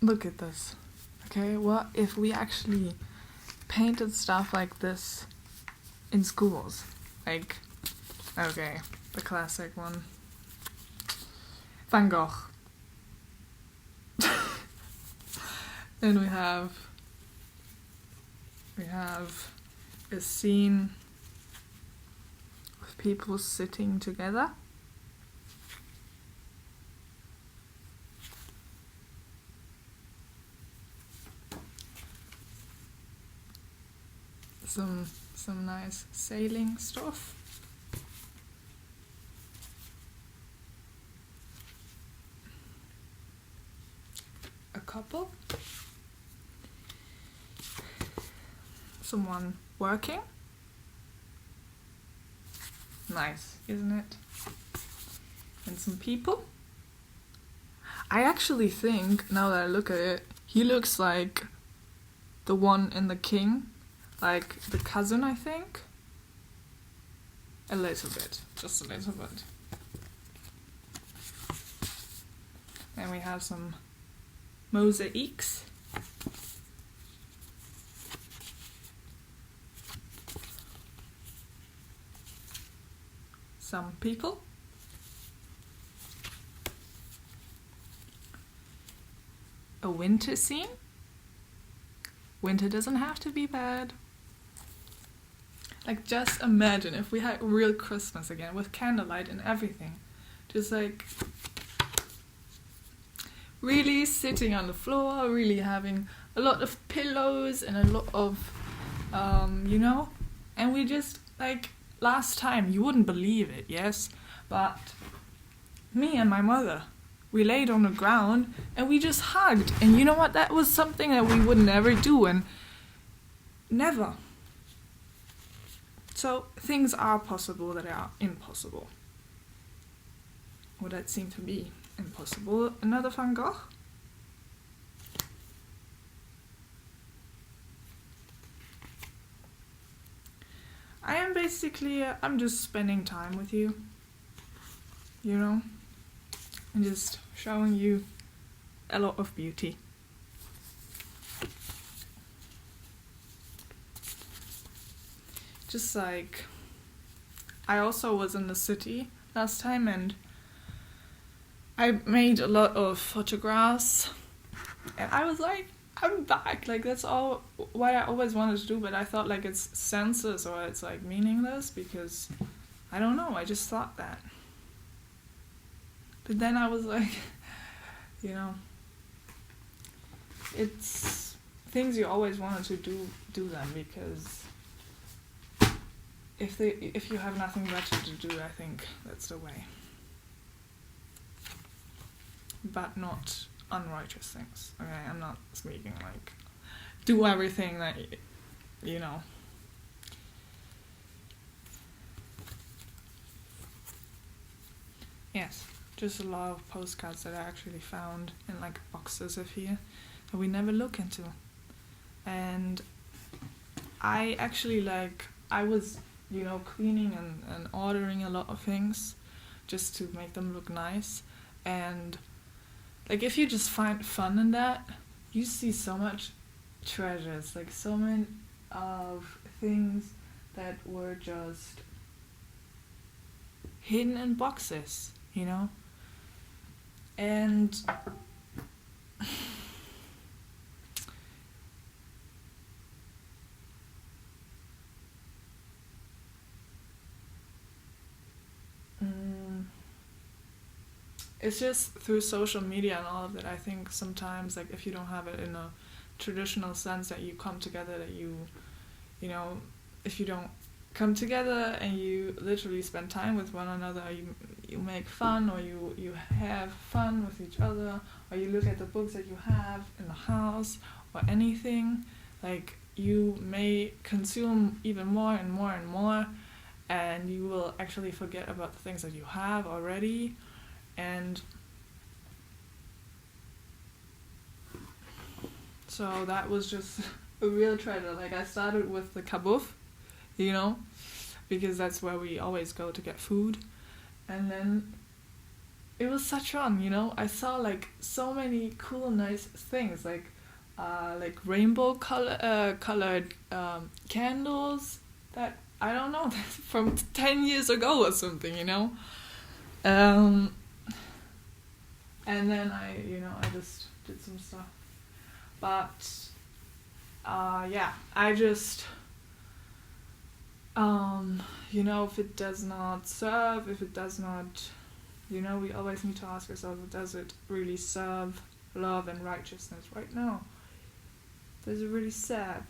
look at this. Okay, what if we actually painted stuff like this in schools? Like, okay, the classic one. Van Gogh. Then we have a scene with people sitting together. Some nice sailing stuff. A couple. Someone working. Nice, isn't it? And some people. I actually think, now that I look at it, he looks like the one in The King. Like the cousin, I think. A little bit. Just a little bit. And we have some mosaics. Some people. A winter scene. Winter doesn't have to be bad. Like, just imagine if we had real Christmas again with candlelight and everything. Just like really sitting on the floor, really having a lot of pillows and a lot of, and we just, like, last time, you wouldn't believe it, yes, but me and my mother, we laid on the ground and we just hugged. And you know what? That was something that we would never do, and never. So things are possible that are impossible. Or that seem to be impossible. Another Van Gogh. I'm just spending time with you. You know? And just showing you a lot of beauty. Just like, I also was in the city last time and I made a lot of photographs and I was like, I'm back. Like, that's all what I always wanted to do, but I thought like it's senseless or it's like meaningless because I don't know, I just thought that. But then I was like, it's things you always wanted to do them because if you have nothing better to do, I think that's the way. But not unrighteous things. Okay, I'm not speaking like do everything that Yes, just a lot of postcards that I actually found in like boxes of here that we never look into. And I actually I was cleaning and ordering a lot of things just to make them look nice. And like if you just find fun in that, you see so much treasures, like so many of things that were just hidden in boxes, and it's just through social media and all of that. I think sometimes, like, if you don't have it in a traditional sense that you come together, that if you don't come together and you literally spend time with one another, or you make fun, or you have fun with each other, or you look at the books that you have in the house, or anything, like, you may consume even more and more and more, and you will actually forget about the things that you have already. And so that was just a real treasure. Like, I started with the kabuff, because that's where we always go to get food. And then it was such fun, you know. I saw like so many cool, nice things, like rainbow colored candles that I don't know from 10 years ago or something, you know. And then I just did some stuff, but yeah, I just if it does not serve, if it does not, we always need to ask ourselves, does it really serve love and righteousness right now? Does it really serve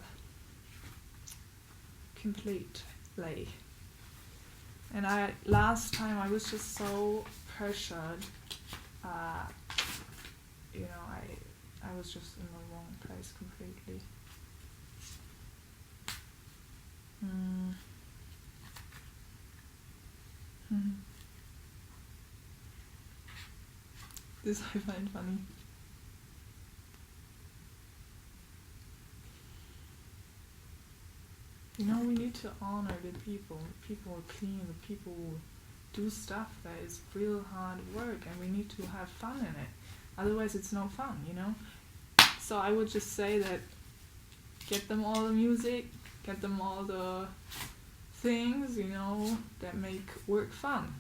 completely? And last time I was just so pressured, I was just in the wrong place completely. This I find funny. We need to honor the people who clean, the people who do stuff that is real hard work, and we need to have fun in it. Otherwise it's no fun, So I would just say that get them all the music, get them all the things, that make work fun.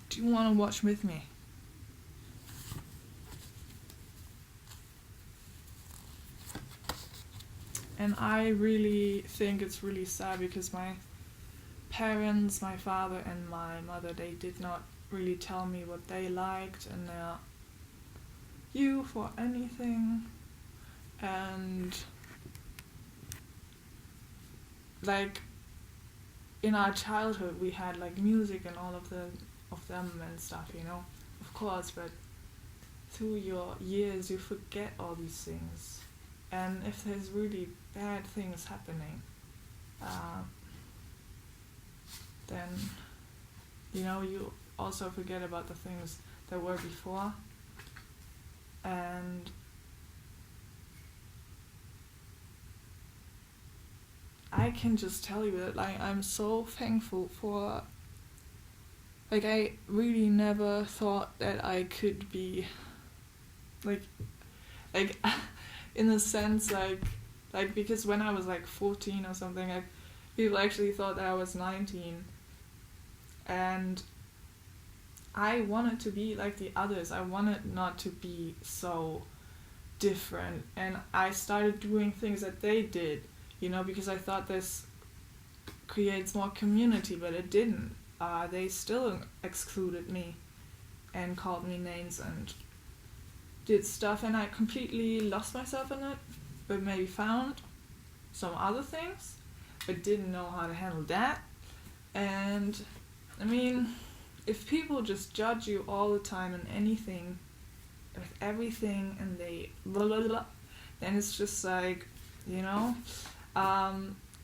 Do you want to watch with me? And I really think it's really sad because my parents, my father and my mother, they did not really tell me what they liked and their view for anything. And like in our childhood we had like music and all of them and stuff, of course, but through your years you forget all these things. And if there's really bad things happening, then, you also forget about the things that were before. And I can just tell you that, I'm so thankful for, I really never thought that I could be, in a sense, because when I was 14 or something, people actually thought that I was 19, and I wanted to be like the others. I wanted not to be so different, and I started doing things that they did, because I thought this creates more community, but it didn't. They still excluded me and called me names and did stuff, and I completely lost myself in it, but maybe found some other things, but didn't know how to handle that. And if people just judge you all the time and anything, with everything, and they blah blah blah, then it's just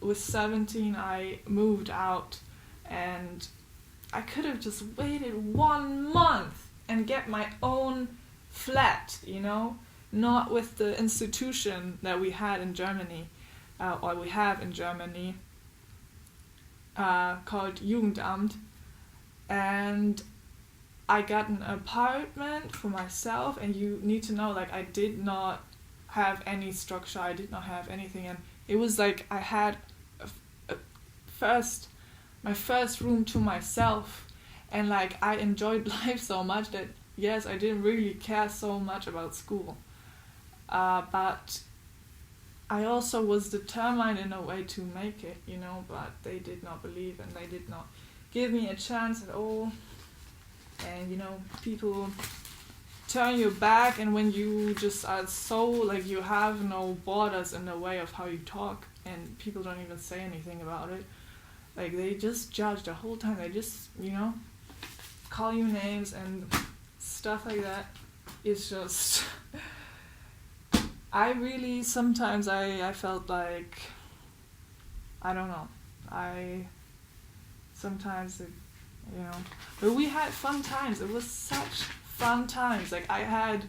with 17 I moved out, and I could have just waited 1 month and get my own flat, not with the institution that we had in Germany, or we have in Germany, called Jugendamt. And I got an apartment for myself, and you need to know, I did not have any structure, I did not have anything, and it was I had my first room to myself, and I enjoyed life so much that, yes, I didn't really care so much about school, but I also was determined in a way to make it, but they did not believe, and they did not give me a chance at all. And people turn your back, and when you just are so you have no borders in the way of how you talk, and people don't even say anything about it, they just judge the whole time. They just call you names and stuff like that. It's just I really sometimes I felt I don't know, sometimes but we had fun times. It was such fun times. I had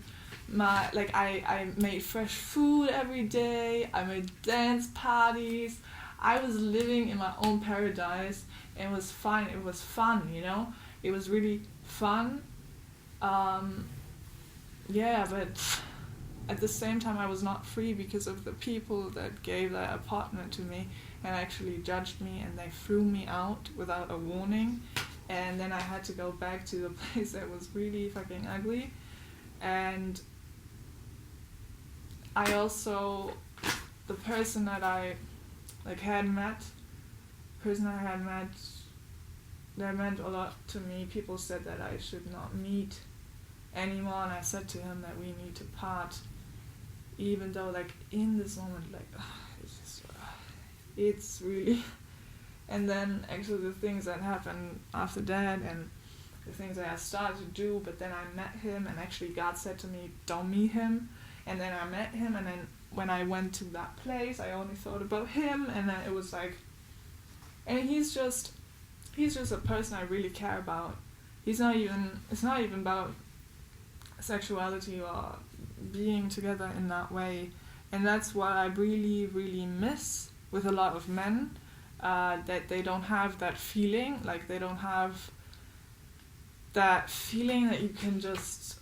I made fresh food every day. I made dance parties. I was living in my own paradise, and it was fine. It was fun, you know. It was really fun. Yeah, but at the same time I was not free because of the people that gave that apartment to me and actually judged me, and they threw me out without a warning, and then I had to go back to the place that was really fucking ugly. And I also, the person that I had met, that meant a lot to me. People said that I should not meet anymore, and I said to him that we need to part, even though in this moment it's just it's really. And then actually the things that happened after that and the things that I started to do, but then I met him, and actually God said to me, don't meet him. And then I met him, and then when I went to that place I only thought about him, and then it was and he's just a person I really care about. It's not even about sexuality or being together in that way. And that's what I really, really miss with a lot of men, that they don't have that feeling, they don't have that feeling that you can just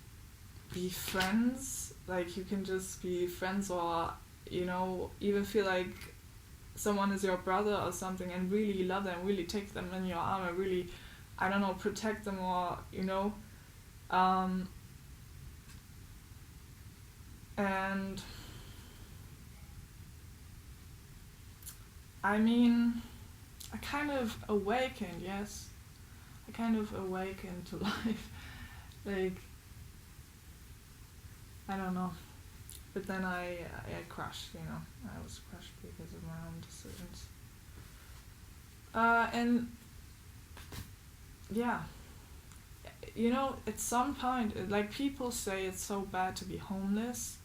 be friends, you can just be friends, or, even feel like someone is your brother or something, and really love them, really take them in your arm, and really, protect them, or, and I mean, I kind of awakened, yes. I kind of awakened to life. I don't know. But then I crushed, I was crushed because of my own decisions. And yeah, at some point, people say it's so bad to be homeless.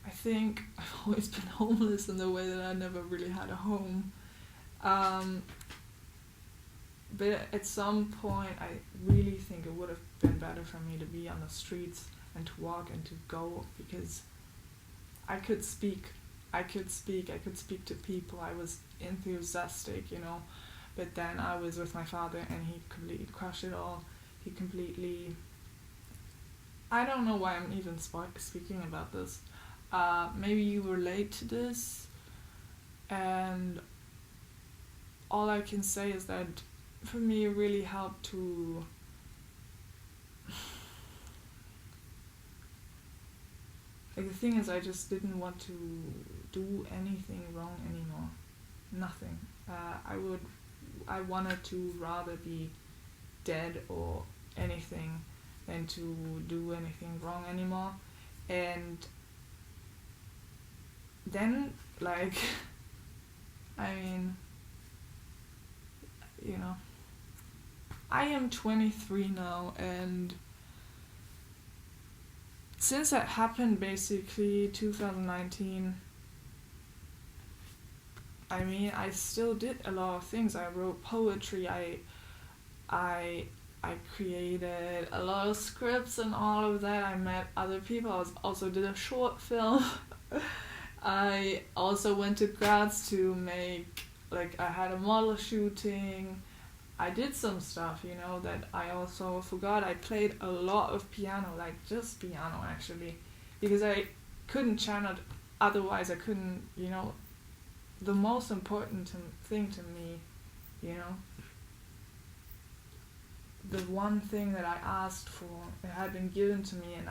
I think I've always been homeless in the way that I never really had a home. But at some point, I really think it would have been better for me to be on the streets and to walk and to go, because I could speak to people. I was enthusiastic, but then I was with my father, and he completely crushed it all. He completely, I don't know why I'm even speaking about this. Maybe you relate to this, and all I can say is that for me it really helped to the thing is, I just didn't want to do anything wrong anymore. Nothing. I wanted to rather be dead or anything than to do anything wrong anymore. And then, I mean, I am 23 now, and since that happened, basically 2019, I mean, I still did a lot of things. I wrote poetry. I created a lot of scripts and all of that. I met other people. I also did a short film. I also went to Graz to make, I had a model shooting. I did some stuff, that I also forgot. I played a lot of piano, just piano actually, because I couldn't channel, otherwise I couldn't, the most important thing to me, the one thing that I asked for, it had been given to me, and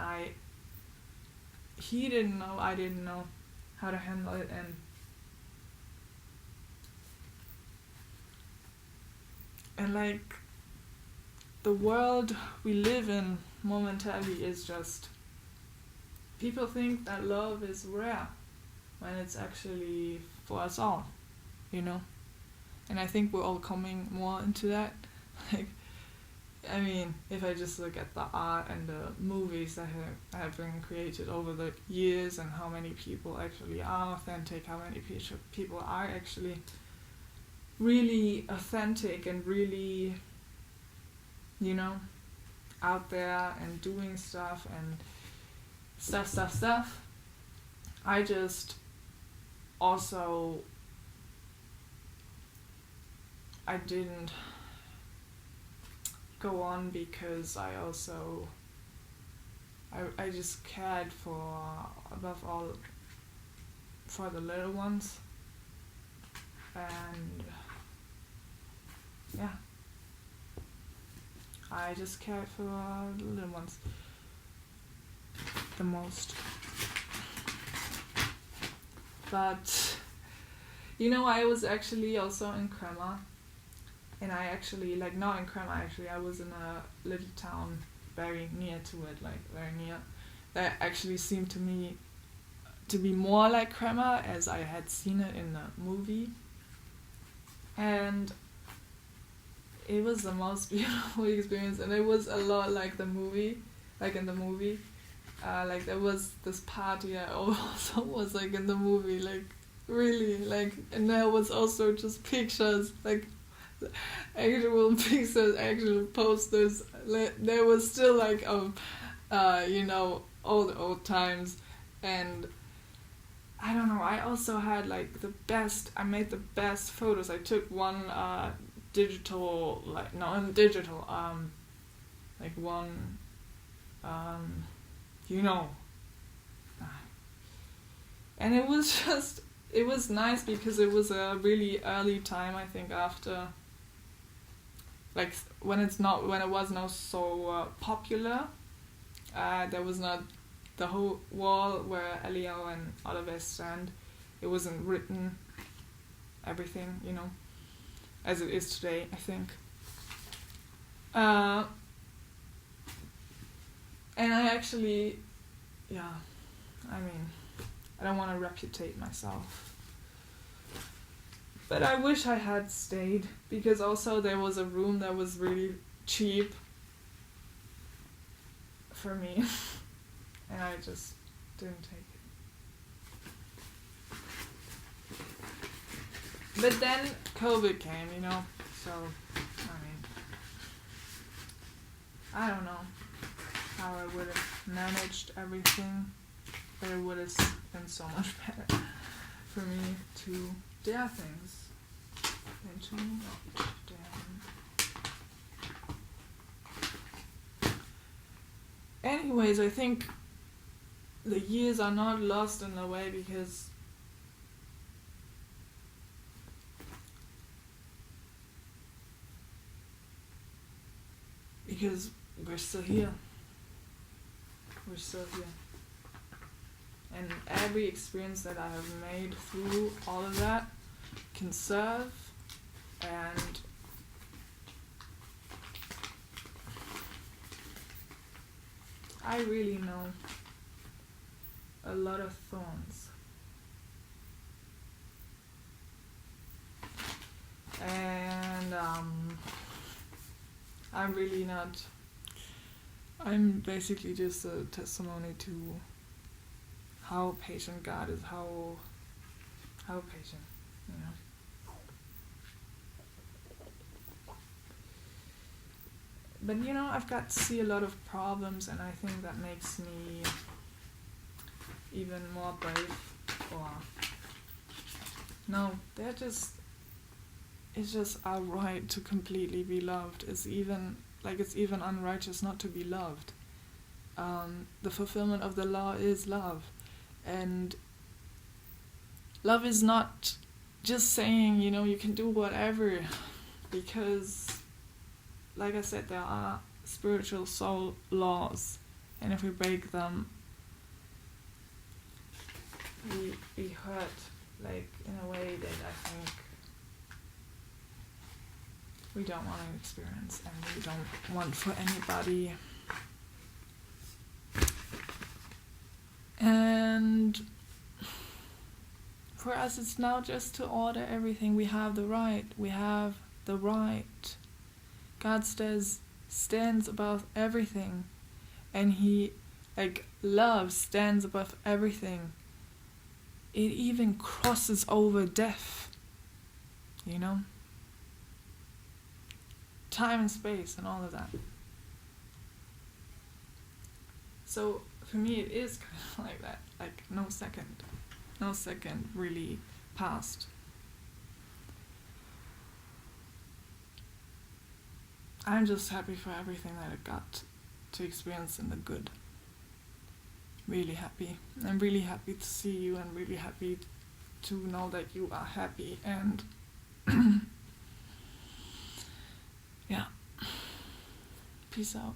he didn't know, I didn't know how to handle it, and the world we live in momentarily is just, people think that love is rare when it's actually for us all, and I think we're all coming more into that. I mean, if I just look at the art and the movies that have been created over the years, and how many people actually are authentic, how many people are actually really authentic and really, out there and doing stuff and stuff. I just also, I didn't go on because I also I just cared for, above all, for the little ones, and yeah, I just cared for the little ones the most. But I was actually also in Krema, and I actually, like, not in Krema actually, I was in a little town very near to it, like very near, that actually seemed to me to be more like Krema as I had seen it in the movie. And it was the most beautiful experience, and it was a lot like the movie, like in the movie. Like there was this party that also was like in the movie, like really, like, and there was also just pictures, like actual pictures, actual posters. There was still like old times, and I don't know. I also had like I made the best photos. I took one digital, like not digital, like one, and it was nice because it was a really early time, I think, after, like, when it was not so popular. There was not the whole wall where Elio and Oliver stand. It wasn't written, everything, as it is today, I think. And I actually, I don't want to reputate myself, but I wish I had stayed, because also there was a room that was really cheap for me, and I just didn't take it. But then COVID came, so, I don't know how I would have managed everything, but it would have been so much better for me to dare things than to not dare them. Anyways, I think the years are not lost in a way because we're still here. We're still here. And every experience that I have made through all of that can serve, and I really know a lot of thorns. And I'm basically just a testimony to how patient God is, how patient, But I've got to see a lot of problems, and I think that makes me even more brave. It's just our right to completely be loved. It's even unrighteous not to be loved. The fulfillment of the law is love. And love is not just saying, you can do whatever, because, like I said, there are spiritual soul laws, and if we break them, we hurt, like, in a way that I think we don't want to experience, and we don't want for anybody. And for us, it's now just to order everything. We have the right. God stands above everything, and He, like, love stands above everything. It even crosses over death, time and space and all of that. So for me, it is kind of like that, like no second really passed. I'm just happy for everything that I got to experience in the good. Really happy. I'm really happy to see you and really happy to know that you are happy, and yeah. Peace out.